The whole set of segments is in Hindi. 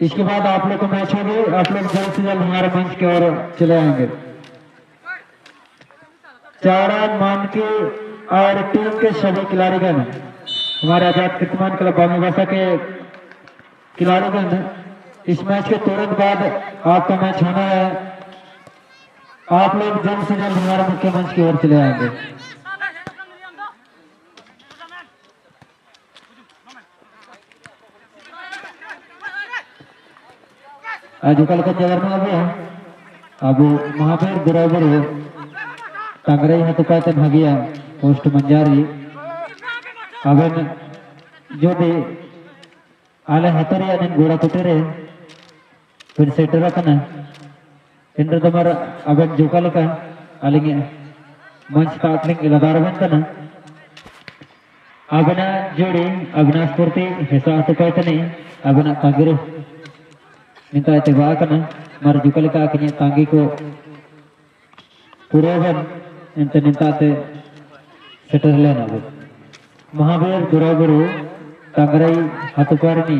इसके बाद आप लोग को मैच होगी, आप लोग जल्द से जल्द हमारे मंच की ओर चले आएंगे। चारा मान के और टीम के सभी खिलाड़ीगण, हमारे आजाद कीर्तिमान क्लब बामीबासा के खिलाड़ीगण, इस मैच के तुरंत बाद आपका मैच होना है। आप लोग जल्द से जल्द हमारे मुख्य मंच की ओर चले आएंगे। आजकल का जगह में अब महावीर बराबर टांगरे हतुकाते भागिया पोस्ट मंजारी अब जो भी आले हतरे अन गोड़ा कुटेरे फिर सेटर कना इंद्र तमर अब जुकल का अलिगे मंच काटलिंग लदार बंतना अबना जोड़ी अबना स्फूर्ति हिस्सा हतुकाते नहीं अबना कागिरो minta teba kana mar jukal ka kini tangi ko purevan ente minta te setter lena bu mahavir guraguru tangrai hatukarni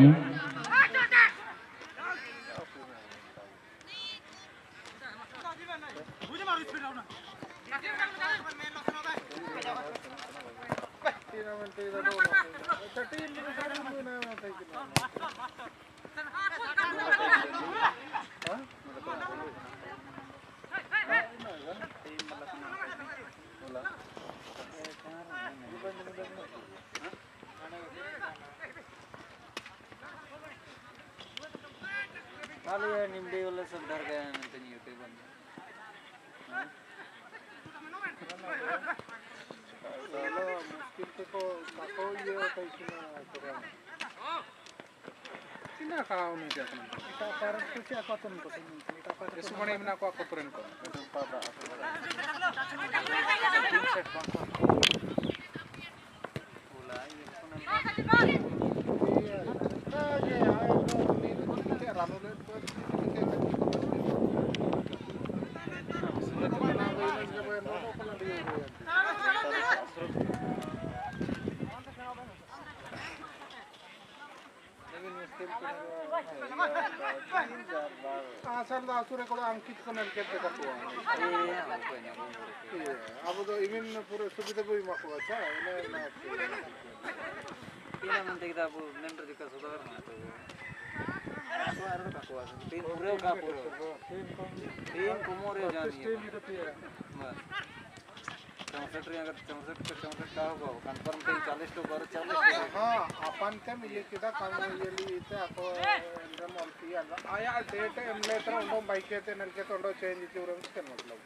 निम्बे वाला सब डर गया है तो नहीं होते बंद चलो मुश्किल को काको ये कैसे ना करा किना खाओ नहीं देखना इटा पर कुछ क्या कतन को इटा पर इस बने में ना को कतरन को पादा तीन सेट बंद बोला ये asal asure ko angkit ko nalket ka po abo to even pura subida boi mako acha ina na ina man dekda abo nendra dikka sudar na to aru ka ko तीन पूरे का पूरे तीन कुमोरे जानी है बस 64 अगर 64 का होगा कंफर्म पे 40 तो बर 40 हां अपन के मिले किदा काम ये इते आपो एंड्रम ऑलती आया डेट एमलेटर उंडो बाइक के नलके तो उंडो चेंज की उरंग के मतलब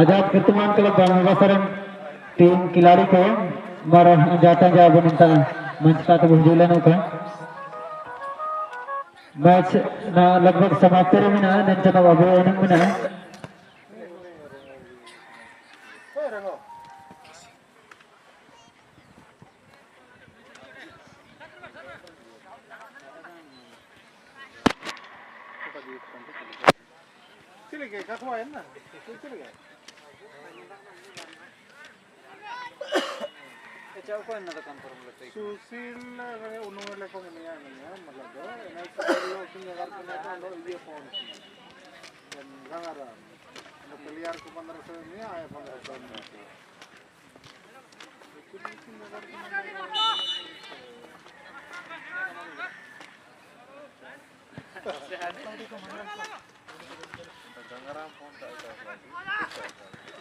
आजाद कीर्तिमान क्लब बामीबासा टीम खिलाड़ी को मारा जाता जाब निंता मंच का बुजुलन का मैच ना लगभग समाप्त रमिना निंचना बाबू एनमिना चले गए कथवा है ना चले गए अच्छा को ना तो कंफर्म लगता है सुशील उन्होंने को नहीं है मतलब ना तो लोग की अगर को ये फोन गंगारा ना प्लेयर को 1500 नहीं आया 1500 में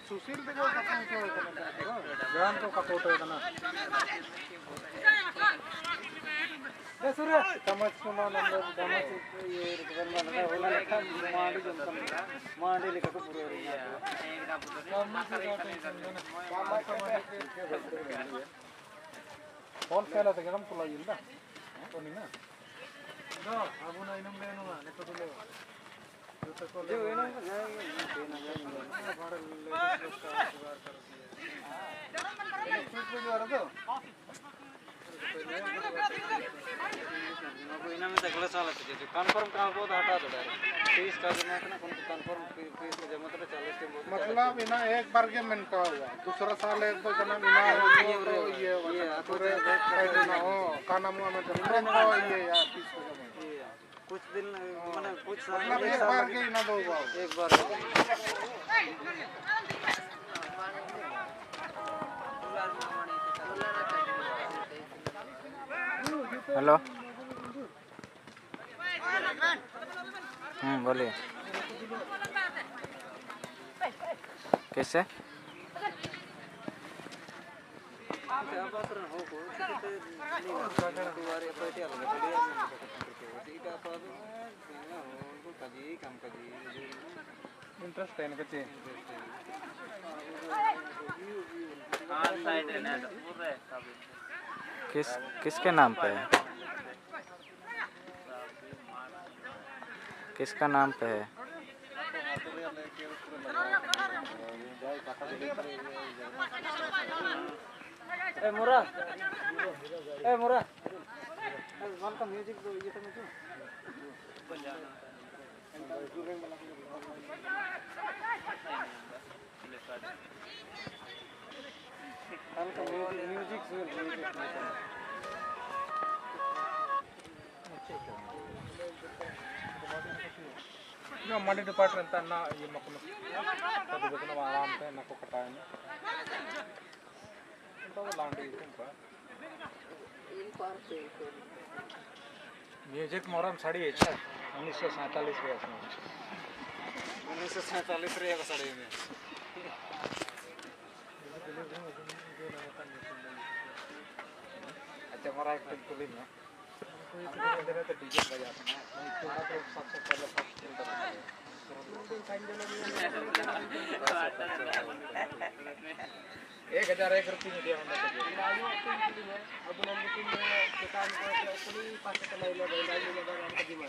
सुशील देखो कहाँ को ग्राम को का फोटो है ना ये सूर्य समझ सुना नंबर समझ ये रिकॉर्ड में होला लिखा मांडी जनता मांडी लिखा तो पूरा रही है कौन कहला था गरम पुला ये ना तो नहीं ना दो अब ना इनम लेनो ना तो ले जो है ना देना जाएगा बड़ा लेडीज लोग का जुगाड़ कर दिया है नको इना में तकला साला तुझे जो कंफर्म कहाँ को हटा दो डायरेक्ट फीस का जो मैं ना कंफर्म फीस को जमा तो 40 के मतलब इना एक बार के मन का हुआ दूसरा साल एक तो जना बिना तो ये पूरे ना हो काना मुआ में तो ये यार फीस को जमा कुछ दिन माने कुछ मतलब एक बार के इना दो एक बार हेलो बोलिए कैसे इंटरेस्ट है ना कच्चे किसके नाम पे है किसका नाम पे है ए मुरा वन का म्यूजिक तो ये तो मुझे हल्का म्यूजिक ये मनी डिपार्टमेंट ना ये मकुल तब बेतना आराम पे ना को कटाए ना तो लांडी तुमका म्यूजिक मोरम साड़ी है 1947 के इसमें 1947 रे का साड़ी में अच्छा हमारा एक टुकड़ी में कोई इधर तो डीजे बजाते हैं मैं तो मतलब सबसे पहले फर्स्ट एक 1001 रुपये में दिया हमने अब हम लोग दुकान को अपनी पास चला ले लगा हम कदीम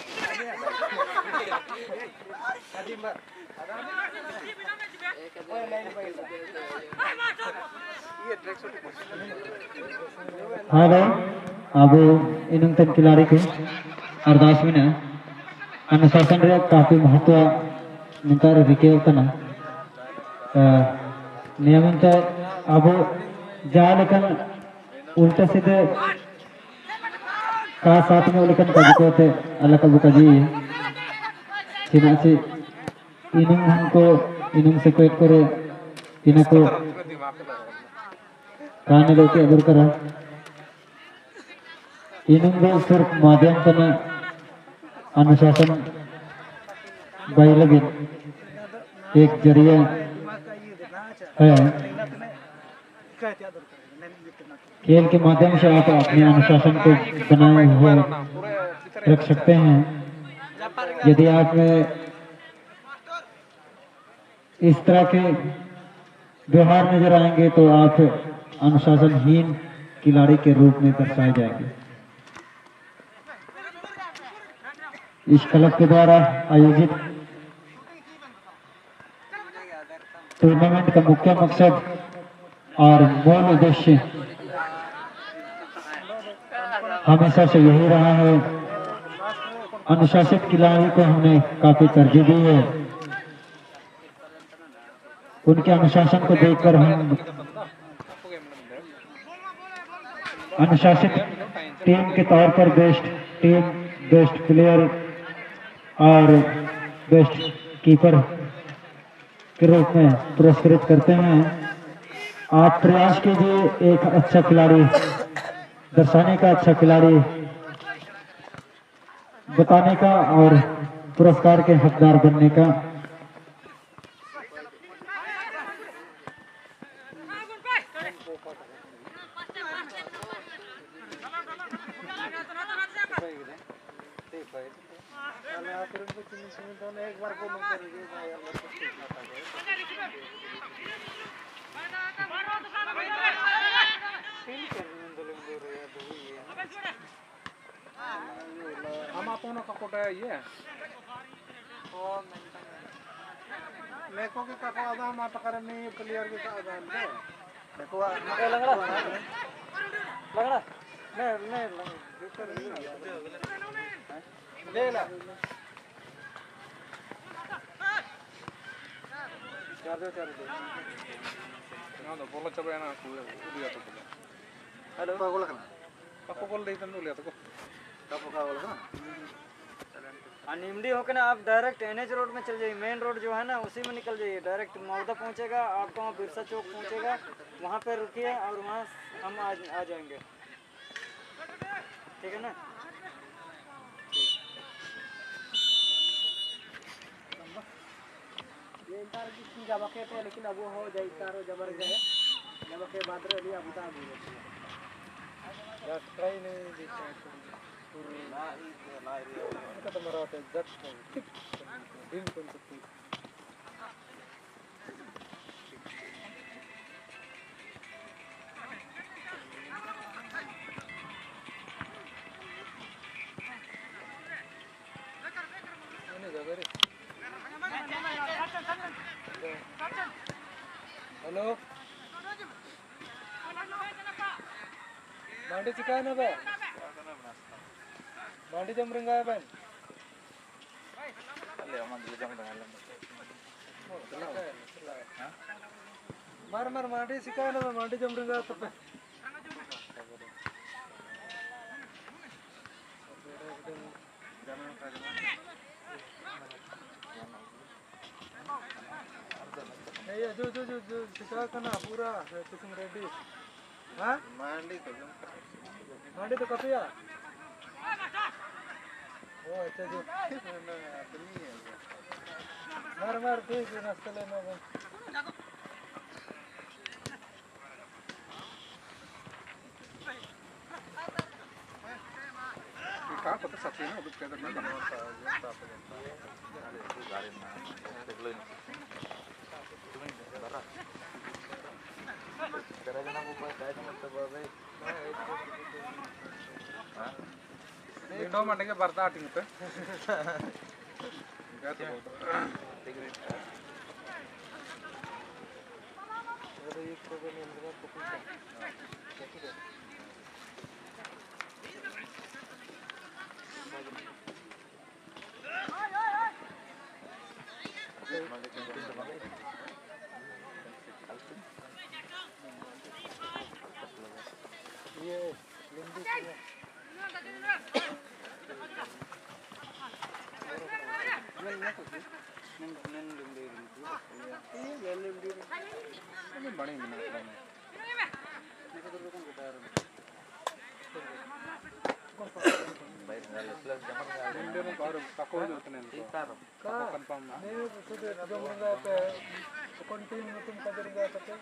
हेलो अब इन्होंने तन खिलाड़ी को अरदास में ना अनुशासन रे काफी महत्व निकार रिके उतना नियमित अब जालकन उल्टा सीधे का साथ में उलकन कभी को थे अलग कभी कभी सिना से इन्हों से कोई करे इन्हों को काने लोग के अगर करा इन्हों सिर्फ माध्यम तना अनुशासन बाई लगे एक जरिया है खेल के माध्यम से आप अपने अनुशासन को बनाए हुए रख सकते हैं। यदि आप इस तरह के व्यवहार नजर आएंगे तो आप अनुशासनहीन खिलाड़ी के रूप में दर्शाए जाएंगे। इस क्लब के द्वारा आयोजित टूर्नामेंट का मुख्य मकसद और मूल उद्देश्य हमेशा से यही रहा है। अनुशासित खिलाड़ी को हमने काफी तरजीह दी है। उनके अनुशासन को देखकर हम अनुशासित टीम के तौर पर बेस्ट टीम, बेस्ट प्लेयर और बेस्ट कीपर के रूप में पुरस्कृत करते हैं। आप प्रयास कीजिए एक अच्छा खिलाड़ी दर्शाने का, अच्छा खिलाड़ी बताने का और पुरस्कार के हकदार बनने का। एक बार को हम आपनो का कोटा ये लेको के का आधा माता करनी प्लेयर के का आधा है देखो लगड़ा नहीं ले ला चार दो ना तो बोला चबे ना कुले उलिया तो बोला हेलो बोला करना पापा बोल रही तन उलिया तो को कब का बोला ना निमडी होकर ना आप डायरेक्ट एनएच रोड में चल जाइए मेन रोड जो है ना उसी में निकल जाइए डायरेक्ट मौदा पहुंचेगा आपको वहाँ बिरसा चौक पहुंचेगा वहाँ पे रुकिए और वहाँ हम आ जाएंगे ठीक है ना ये इंतार की जब के थे लेकिन अब वो हो जाए तारो जबर गए जब के बाद रे अब बता दी यार ट्राई नहीं देखा ना ना का तो मरा होता जट दिन कौन सकती हेलो मांडी चिकाय ना बे मांडी जम रंगा है बन ले हम दिल जम रहा मार मार मांडी सिकाय ना मांडी जम रंगा तो पे नहीं जो जो जो जो सिका करना पूरा किस्म रेडी हाँ मांडी तो कपिया ओ अच्छा जो मार मार ठीक है नाश्ता लेना है कहाँ पता साथी ना उधर कैसे ना बनवा इंडो मंडे के बर्ता आटिंग पे क्या तो अरे एक प्रोग्राम में अंदर को ये लिंबू बड़ी तక్కువ జరుగుతున్నాయి కన్ఫర్మ్ నేను జోమరంగా కొంటిన్ మొత్తం కదరింగా తప్పే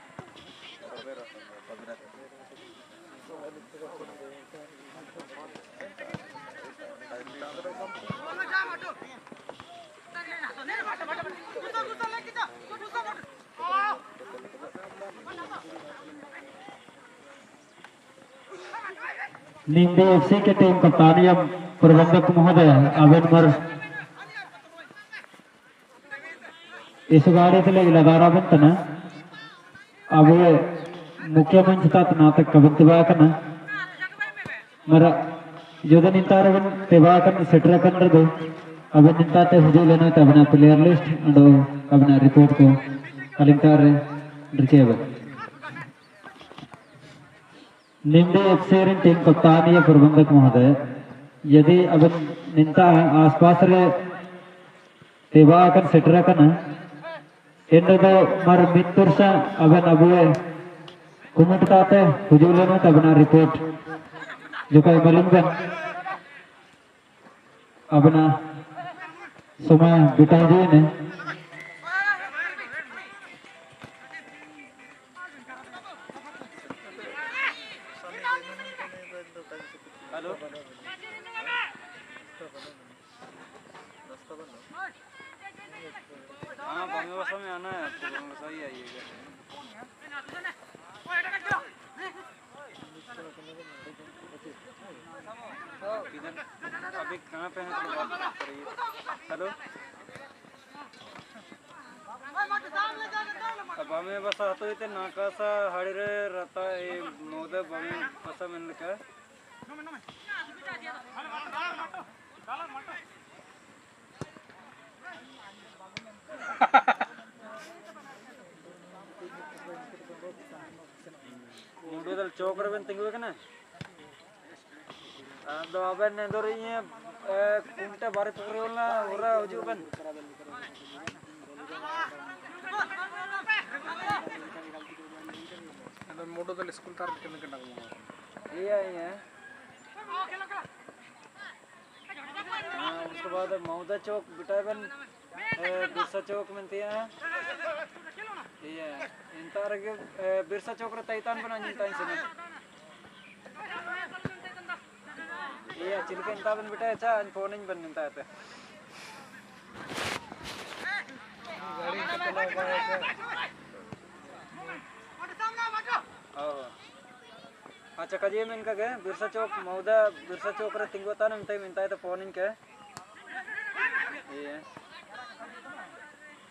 निंदे एफसी के टीम कप्तानी अब प्रबंधक महोदय अवेनमर इस गाड़ी से लगी लगारा बंतन अब मुख्य मंच तात नाटक कवितवाकन मर जोधन इंतारवन तेवाकन सेटरकन रदो अब निंताते हुजूलेना तबना प्लेयर लिस्ट अंडो अबना रिपोर्ट को कलिंतार ड्रिकेव निंदे एफसी टीम कप्तानी प्रबंधक महोदय यदि अब निंता आसपास रे तेवाकन सेटरकन एंडो मर मित्तुर्स अबन अबुए कुमटताते हुजूलेना तबना रिपोर्ट जो कई मलिंगन अपना समय बिता दिए ने हेलो हाँ बंगला में आना है तो बंगला ही आइएगा अभी कहाँ पे हैं तो बात करिए हेलो अब हमें बस आते इतने नाकासा हड़े रहता है मोदे हमें पसा मिलने का Modal choker ben tinggal kan? Do ben nendor ini kunta baru pukul lah orang ujuk ben. ಮೂಡೋದಲ್ಲಿ ಸ್ಕೂಲ್ ಟಾರ್ಗೆಟ್ ಕಂಡಾಗ iya उसके बाद मौदा चौक बिटाबन बिरसा चौक में तिया iya इंतार के बिरसा चौक रे तैतान बना नितान से iya चिलके इंता बन बिटा अच्छा फोन नहीं बन निता है गाड़ी चला अच्छा कजिए में इनका गए बिरसा चौक मौदा बिरसा चौक रे तिंगोता न मिंता है तो फोन इनके ये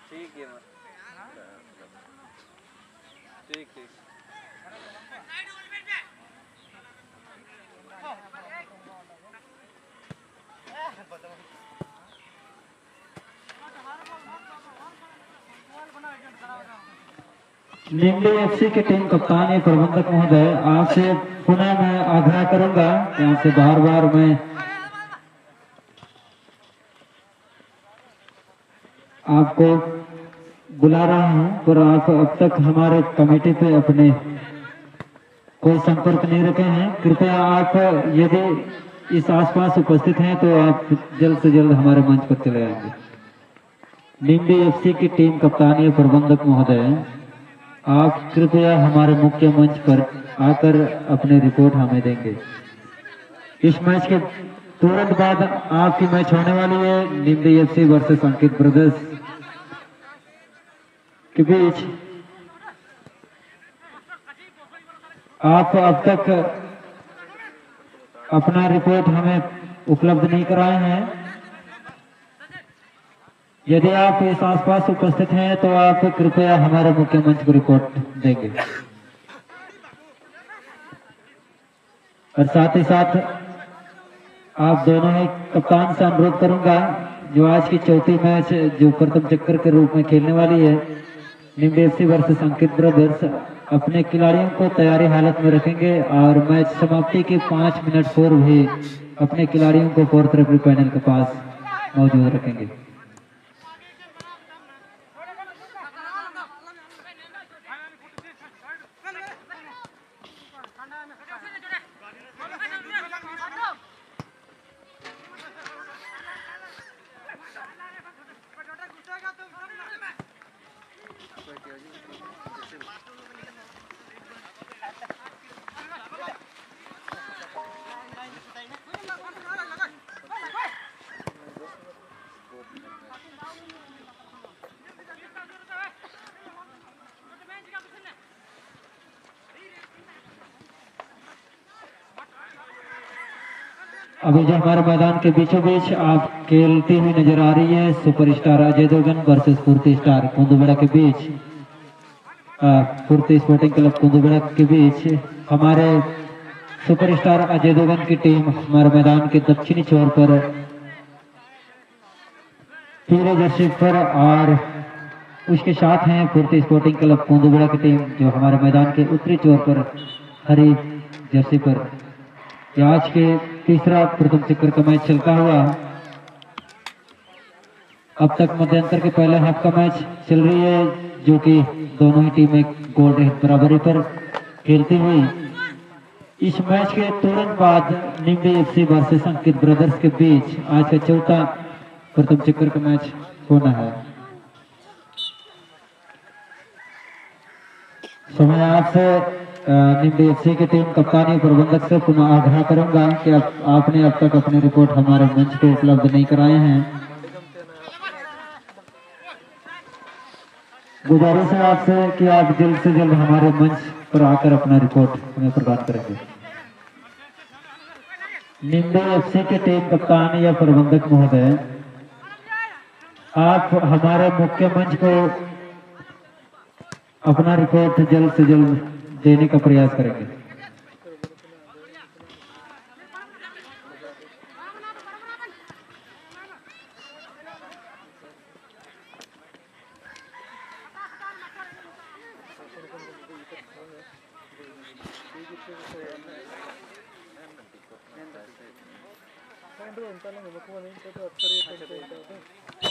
ठीक है मत ठीक ठीक निम्बे एफसी के टीम कप्तान या प्रबंधक महोदय, आपसे पुनः मैं आग्रह करूंगा कि आपसे बार बार मैं आपको बुला रहा हूं, पर आप अब तक हमारे कमेटी पे अपने कोई संपर्क नहीं रखे हैं। कृपया आप यदि इस आसपास उपस्थित हैं तो आप जल्द से जल्द हमारे मंच पर चले आएंगे। निम्बे एफसी की टीम कप्तान या प्रबंधक महोदय, आप कृपया हमारे मुख्य मंच पर आकर अपनी रिपोर्ट हमें देंगे। इस मैच के तुरंत बाद आपकी मैच होने वाली है निम्बे एफसी वर्सेस अंकित ब्रदर्स के बीच। आप अब तक अपना रिपोर्ट हमें उपलब्ध नहीं कराए हैं। यदि आप इस आसपास उपस्थित हैं तो आप कृपया हमारे मुख्य मंच को रिपोर्ट देंगे। और साथ ही साथ आप दोनों ही कप्तान से अनुरोध करूंगा, जो आज की चौथी मैच जो प्रथम चक्कर के रूप में खेलने वाली है निम्बे एफसी वर्सेस अंकित ब्रदर्स, अपने खिलाड़ियों को तैयारी हालत में रखेंगे और मैच समाप्ति के 5 मिनट पूर्व भी अपने खिलाड़ियों को फोर्थ रेफरी पैनल के पास मौजूद रखेंगे। अभी जो हमारे मैदान के बीचों बीच आप खेलती हुई नजर आ रही है सुपरस्टार अजय देवगन वर्सेस फुर्ती स्टार कुंदुबेड़ा के बीच, फुर्ती स्पोर्टिंग क्लब कुंदुबेड़ा के बीच। हमारे सुपरस्टार अजय देवगन की टीम हमारे मैदान के दक्षिणी छोर पर पीले जर्सी पर, और उसके साथ हैं फुर्ती स्पोर्टिंग क्लब कुंदुबेड़ा की टीम जो हमारे मैदान के उत्तरी छोर पर हरी जर्सी पर। आज के तीसरा प्रथम चक्कर का मैच चलता हुआ, अब तक मध्यांतर के पहले हाफ का मैच चल रही है जो कि दोनों ही टीमें गोल रहित बराबरी पर खेलती हुई। इस मैच के तुरंत बाद निम्बे एफसी वर्सेस अंकित ब्रदर्स के बीच आज का चौथा प्रथम चक्कर का मैच होना है। समय आपसे निम्बे एफसी की टीम कप्तानी प्रबंधक से पुनः आग्रह करूंगा कि आपने अब तक अपनी रिपोर्ट हमारे मंच को उपलब्ध नहीं कराए हैं। गुजारिश है आपसे कि आप जल्द से जल्द हमारे मंच पर आकर अपना रिपोर्ट हमें प्रदान करेंगे। निम्बे एफसी की टीम कप्तान या प्रबंधक महोदय, आप हमारे मुख्य मंच को अपना रिपोर्ट जल्द से जल्द देने का प्रयास करेंगे। Kan dulu entar lah, mau kemana? Itu aksarnya